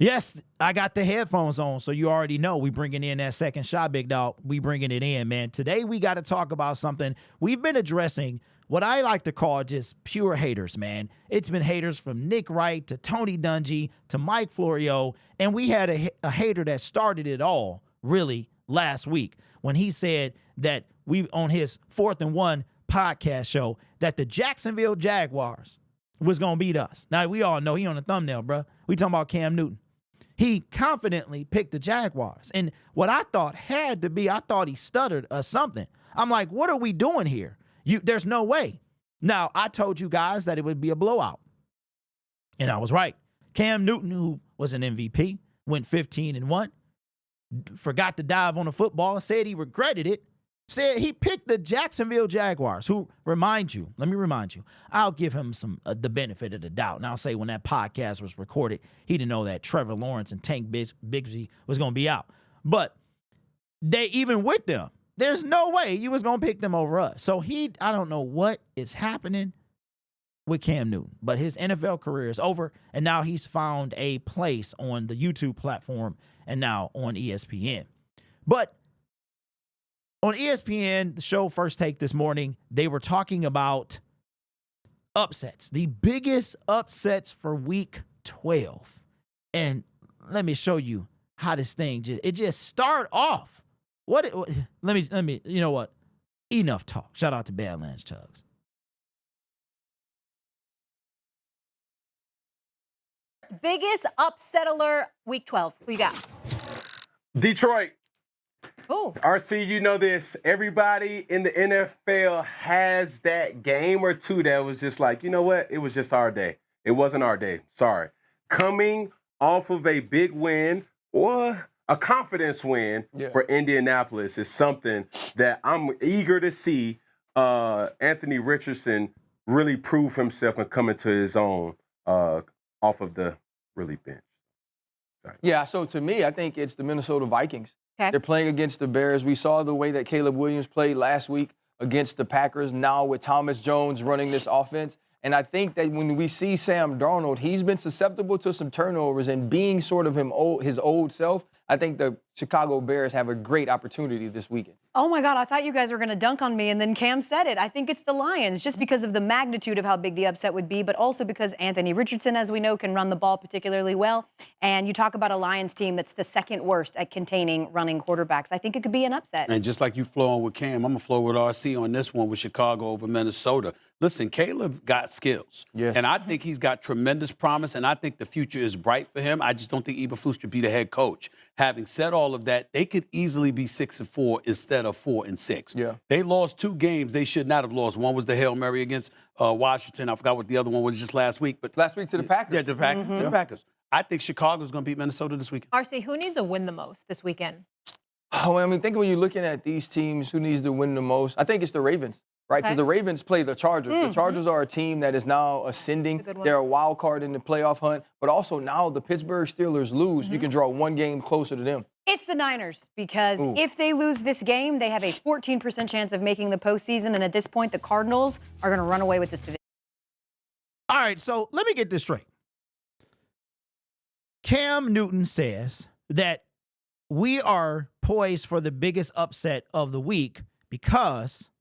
Yes, I got the headphones on, so you already know we bringing in that second shot, big dog. We bringing it in, man. Today we got to talk about something. We've been addressing what I like to call just pure haters, man. It's been haters from Nick Wright to Tony Dungy to Mike Florio, and we had a hater that started it all, really, last week when he said that we on his 4th and 1 podcast show that the Jacksonville Jaguars was going to beat us. Now, we all know he on the thumbnail, bro. We talking about Cam Newton. He confidently picked the Jaguars. And what I thought had to be, I thought he stuttered or something. I'm like, what are we doing here? There's no way. Now, I told you guys that it would be a blowout. And I was right. Cam Newton, who was an MVP, went 15 and 1, forgot to dive on the football, said he regretted it, said he picked the Jacksonville Jaguars, who, let me remind you, I'll give him the benefit of the doubt. And I'll say when that podcast was recorded, he didn't know that Trevor Lawrence and Tank Bigsby was going to be out. But even with them, there's no way you was going to pick them over us. So I don't know what is happening with Cam Newton, but his NFL career is over, and now he's found a place on the YouTube platform and now on ESPN. But on ESPN, the show First Take this morning, they were talking about upsets, the biggest upsets for week 12. And let me show you how this thing just start off. Let me, you know what? Enough talk. Shout out to Badlands Chugs. Biggest upset alert week 12. Who you got? Detroit. Oh, RC, you know this. Everybody in the NFL has that game or two that was just like, you know what? It was just our day. It wasn't our day. Sorry. Coming off of a big win or a confidence win for Indianapolis is something that I'm eager to see Anthony Richardson really prove himself and come into his own off of the really bench. Sorry. Yeah, so to me, I think it's the Minnesota Vikings. okay. They're playing against the Bears. We saw the way that Caleb Williams played last week against the Packers, now with Thomas Jones running this offense. And I think that when we see Sam Darnold, he's been susceptible to some turnovers and being sort of his old self. I think the Chicago Bears have a great opportunity this weekend. Oh, my God, I thought you guys were going to dunk on me, and then Cam said it. I think it's the Lions, just because of the magnitude of how big the upset would be, but also because Anthony Richardson, as we know, can run the ball particularly well. And you talk about a Lions team that's the second worst at containing running quarterbacks. I think it could be an upset. And just like you flowing with Cam, I'm going to flow with RC on this one with Chicago over Minnesota. Listen, Caleb got skills. Yes. And I think he's got tremendous promise, and I think the future is bright for him. I just don't think Eberflus should be the head coach. Having said all of that, they could easily be 6-4 instead of 4-6. Yeah. They lost 2 games they should not have lost. One was the Hail Mary against Washington. I forgot what the other one was just last week. But Last week to the Packers. Yeah, to the Packers. I think Chicago's going to beat Minnesota this weekend. RC, who needs to win the most this weekend? Oh, I mean, think when you're looking at these teams, who needs to win the most? I think it's the Ravens, right? Because Okay. the Ravens play the Chargers. The Chargers are a team that is now ascending. That's a good one. They're a wild card in the playoff hunt. But also now the Pittsburgh Steelers lose. You can draw one game closer to them. It's the Niners, because if they lose this game, they have a 14% chance of making the postseason. And at this point, the Cardinals are going to run away with this division. All right, so let me get this straight. Cam Newton says that we are poised for the biggest upset of the week because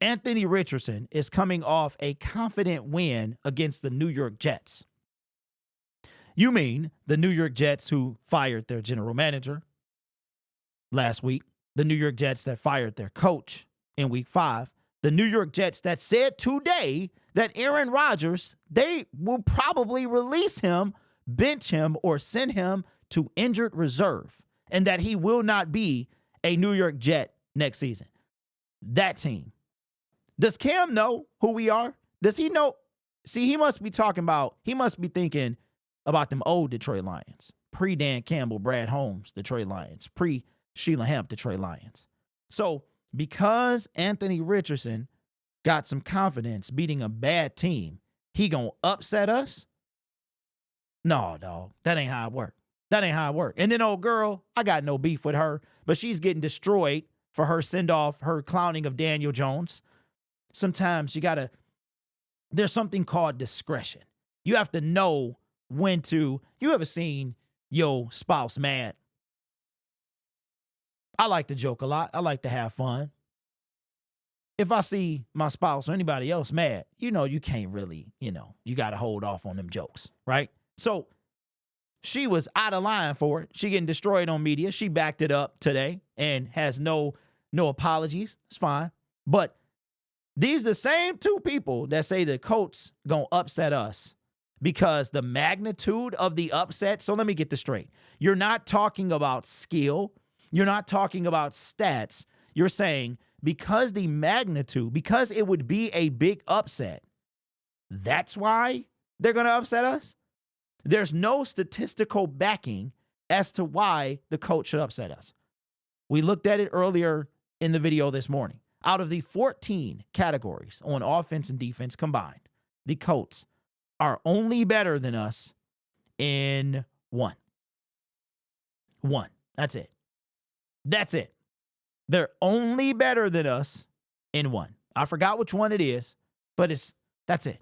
Anthony Richardson is coming off a confident win against the New York Jets. You mean the New York Jets who fired their general manager last week, the New York Jets that fired their coach in week 5, the New York Jets that said today that Aaron Rodgers, they will probably release him, bench him, or send him to injured reserve, and that he will not be a New York Jet next season. That team. Does Cam know who we are? Does he know? See, he must be thinking about them old Detroit Lions, pre-Dan Campbell, Brad Holmes, Detroit Lions, pre-Sheila Hamp, Detroit Lions. So because Anthony Richardson got some confidence beating a bad team, he gonna upset us? No, dog, that ain't how it work. That ain't how it work. And then old girl, I got no beef with her, but she's getting destroyed for her send-off, her clowning of Daniel Jones. Sometimes there's something called discretion. You have to know you ever seen your spouse mad? I like to joke a lot. I like to have fun. If I see my spouse or anybody else mad, you can't really, you got to hold off on them jokes, right? So she was out of line for it. She getting destroyed on media. She backed it up today and has no apologies. It's fine. But these the same two people that say the coach gonna upset us because the magnitude of the upset. So let me get this straight. You're not talking about skill. You're not talking about stats. You're saying because the magnitude, because it would be a big upset, that's why they're going to upset us? There's no statistical backing as to why the coach should upset us. We looked at it earlier in the video this morning. Out of the 14 categories on offense and defense combined, the Colts are only better than us in one. One. That's it. That's it. They're only better than us in one. I forgot which one it is, but that's it.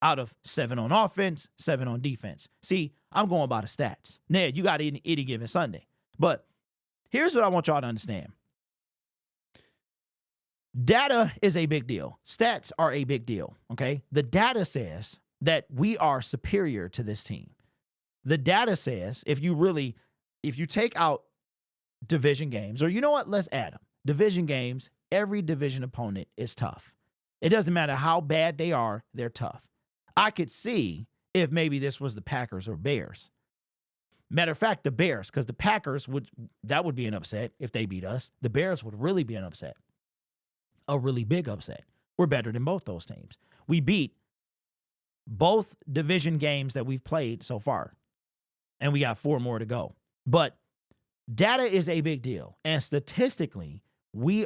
Out of 7 on offense, 7 on defense. See, I'm going by the stats. Ned, you got any given Sunday. But here's what I want y'all to understand. Data is a big deal. Stats are a big deal, okay? The data says that we are superior to this team. The data says if you take out division games, or you know what, let's add them. Division games, every division opponent is tough. It doesn't matter how bad they are, they're tough. I could see if maybe this was the Packers or Bears. Matter of fact, the Bears, because the Packers that would be an upset if they beat us. The Bears would really be an upset. A really big upset. We're better than both those teams. We beat both division games that we've played so far, and we got 4 more to go. But data is a big deal, and statistically, we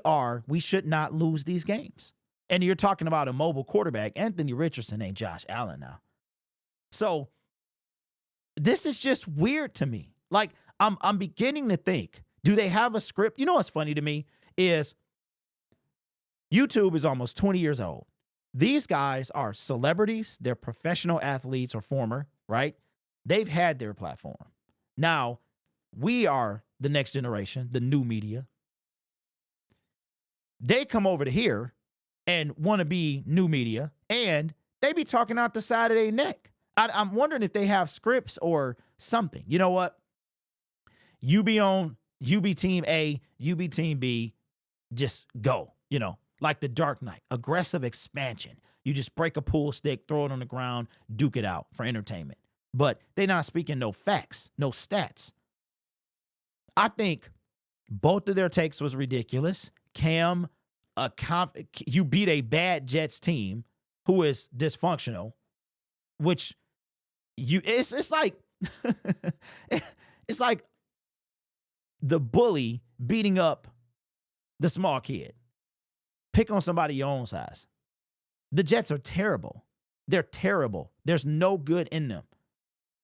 should not lose these games. And you're talking about a mobile quarterback. Anthony Richardson ain't Josh Allen now. So this is just weird to me. Like, I'm beginning to think, do they have a script? You know what's funny to me is YouTube is almost 20 years old. These guys are celebrities. They're professional athletes or former, right? They've had their platform. Now, we are the next generation, the new media. They come over to here and want to be new media, and they be talking out the side of their neck. I'm wondering if they have scripts or something. You know what? You be team A, you be team B, just go, like the Dark Knight, aggressive expansion. You just break a pool stick, throw it on the ground, duke it out for entertainment. But they're not speaking no facts, no stats. I think both of their takes was ridiculous. Cam, you beat a bad Jets team who is dysfunctional, which it's like it's like the bully beating up the small kid. Pick on somebody your own size. The Jets are terrible. They're terrible. There's no good in them.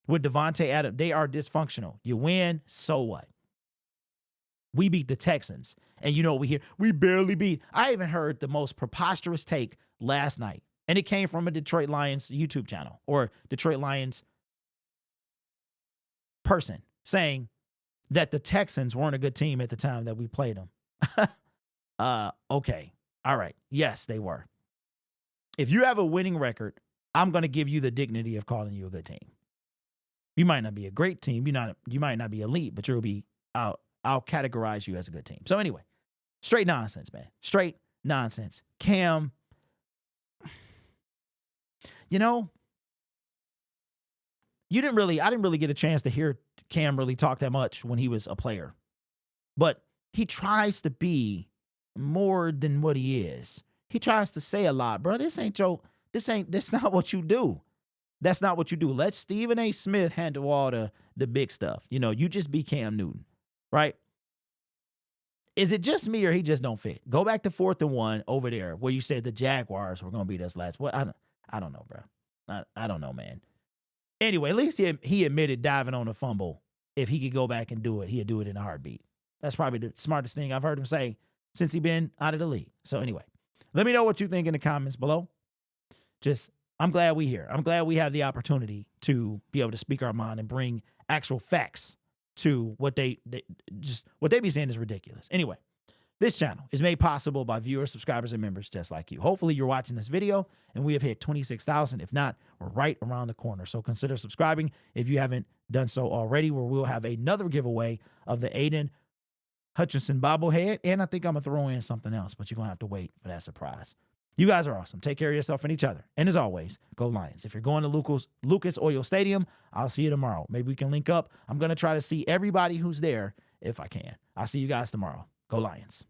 With Devontae Adams, they are dysfunctional. You win, so what? We beat the Texans. And we hear, we barely beat. I even heard the most preposterous take last night. And it came from a Detroit Lions YouTube channel or Detroit Lions person saying that the Texans weren't a good team at the time that we played them. Okay. All right. Yes, they were. If you have a winning record, I'm going to give you the dignity of calling you a good team. You might not be a great team. You might not be elite, but I'll categorize you as a good team. So anyway, straight nonsense, man. Straight nonsense. Cam, I didn't really get a chance to hear Cam really talk that much when he was a player. But he tries to be more than what he is. He tries to say a lot, bro. That's not what you do. That's not what you do. Let Stephen A. Smith handle all the big stuff. You just be Cam Newton, right? Is it just me or he just don't fit? Go back to 4th and 1 over there where you said the Jaguars were going to beat us last. What? I don't know, bro. I don't know, man. Anyway, at least he admitted diving on a fumble. If he could go back and do it, he'd do it in a heartbeat. That's probably the smartest thing I've heard him say since he's been out of the league. So anyway, let me know what you think in the comments below. Just I'm glad we here. I'm glad we have the opportunity to be able to speak our mind and bring actual facts to what they be saying is ridiculous. Anyway, this channel is made possible by viewers, subscribers, and members just like you. Hopefully you're watching this video and we have hit 26,000. If not, we're right around the corner. So consider subscribing if you haven't done so already, where we'll have another giveaway of the Aiden Hutchinson bobblehead. And I think I'm going to throw in something else, but you're going to have to wait for that surprise. You guys are awesome. Take care of yourself and each other. And as always, go Lions. If you're going to Lucas Oil Stadium, I'll see you tomorrow. Maybe we can link up. I'm going to try to see everybody who's there if I can. I'll see you guys tomorrow. Go Lions.